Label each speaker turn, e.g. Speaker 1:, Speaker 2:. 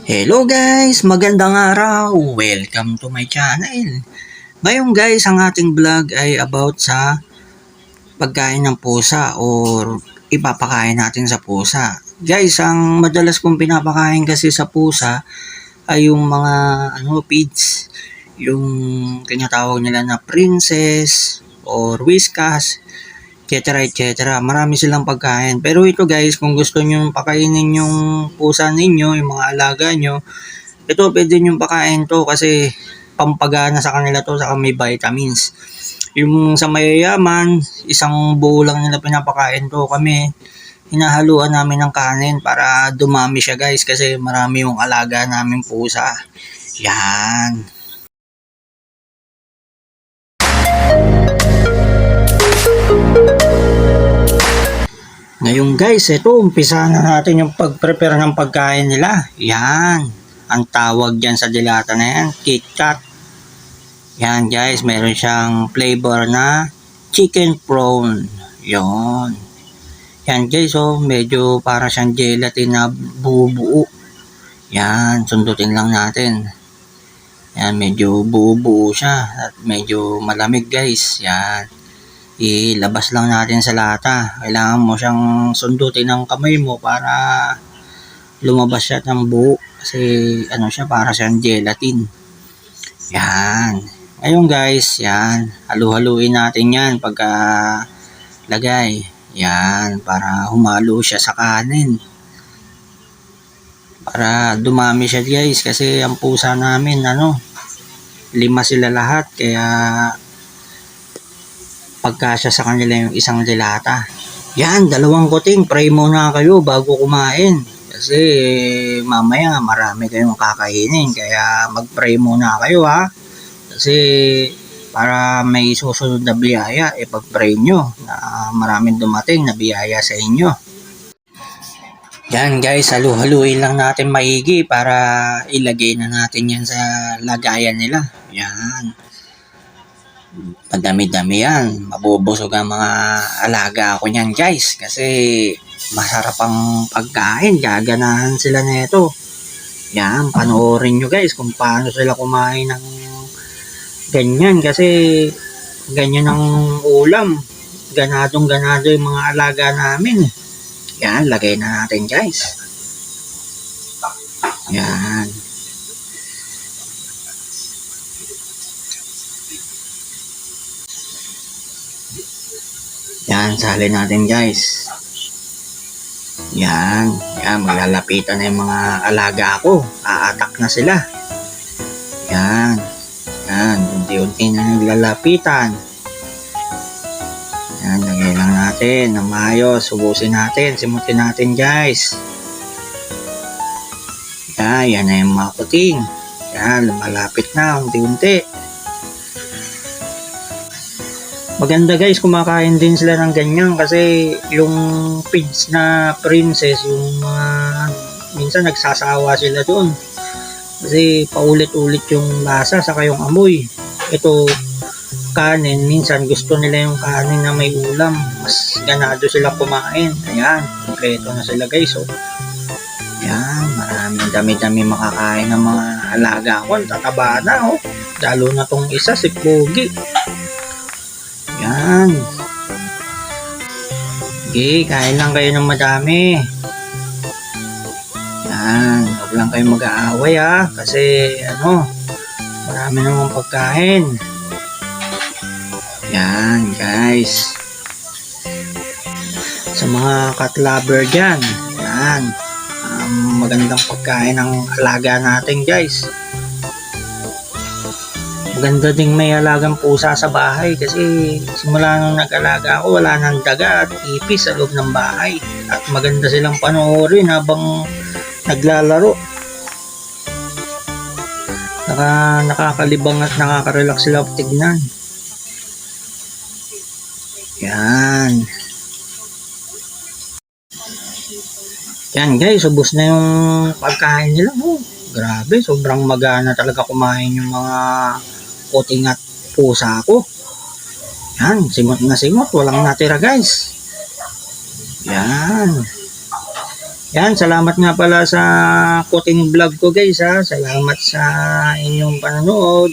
Speaker 1: Hello guys! Magandang araw! Welcome to my channel. Ngayon guys, ang ating vlog ay about sa pagkain ng pusa or ipapakain natin sa pusa. Guys, ang madalas kong pinapakain kasi sa pusa ay yung mga feeds. Yung tinatawag nila na princess or whiskas, etc. etc. Marami silang pagkain. Pero ito guys, kung gusto nyo pakainin yung pusa ninyo, yung mga alaga nyo, ito pwede nyo pakain to kasi pampagana sa kanila to, saka may vitamins. Yung sa mayayaman, isang buo lang nila pinapakain to. Kami, hinahaluan namin ng kanin para dumami siya guys kasi marami yung alaga namin pusa. Yan. Ngayon guys, ito, umpisa na natin yung pag-prepare ng pagkain nila. Yan. Ang tawag dyan sa dilata na yan, KitKat. Yan guys, meron siyang flavor na chicken prawn. Yon. Yan guys, oh, medyo para siyang gelatin na buo-buo. Yan, sundutin lang natin. Yan, medyo buo-buo siya at medyo malamig guys. Yan. Ilabas lang natin sa lata. Kailangan mo siyang sundutin ng kamay mo para lumabas siya ng buo. Kasi siya, para siyang gelatin. Yan. Ngayon guys, yan. Halu-haluin natin yan pagka lagay. Yan. Para humalo siya sa kanin. Para dumami siya guys. Kasi ang pusa namin, 5 sila lahat. Kaya pagkasya sa kanila yung isang dilata. Yan, 2 kuting. Pray muna kayo bago kumain. Kasi mamaya marami kayong kakainin. Kaya mag-pray muna kayo ha. Kasi para may susunod na biyaya, pag-pray nyo na maraming dumating na biyaya sa inyo. Yan guys, halu-haluin lang natin maigi para ilagay na natin yan sa lagayan nila. Yan. Madami-dami yan. Mabubusog ang mga alaga ko niyan guys. Kasi masarap ang pagkain. Gaganahan sila nito. Yan, panoorin nyo guys kung paano sila kumain ng ganyan. Kasi ganyan ang ulam. Ganadong-ganado yung mga alaga namin. Yan, lagay na natin guys. Yan. Yan, salin natin guys. Yan, maglalapitan na yung mga alaga ko. Aatak na sila. Yan, unti-unti na naglalapitan. Yan, lagay lang natin ng maayos. Subusin natin, simutin natin guys. Yan na yung mga kuting. Yan, malapit na, unti-unti. Maganda guys, kumakain din sila ng ganyan kasi yung feeds na princess, yung minsan nagsasawa sila doon. Kasi paulit-ulit yung lasa saka yung amoy. Ito, kanin, minsan gusto nila yung kanin na may ulam. Mas ganado sila kumain. Ayan, kompleto na sila guys. Oh. Ayan, maraming dami-dami makakain ng mga alaga ko. Tataba na oh. Lalo na tong isa, si Pogi. Yan. Okay, kain lang kayo ng madami. Yan, huwag lang kayo mag-aaway ha. Kasi marami namang pagkain. Yan guys. Sa mga cat lover dyan, yan. Magandang pagkain ng alaga natin guys. Maganda ding may alagang pusa sa bahay kasi simula nung nag-alaga ako, wala nang daga at ipis sa loob ng bahay. At maganda silang panoorin habang naglalaro. Nakakalibang at nakaka-relax sila tignan. Yan. Yan guys, ubos na yung pagkain nila. Oh, grabe, sobrang magana talaga kumain yung mga kuting at pusa ko. Yan, simot na simot, walang natira guys. Yan. Yan, salamat nga pala sa kuting vlog ko guys ha. Salamat sa inyong panonood.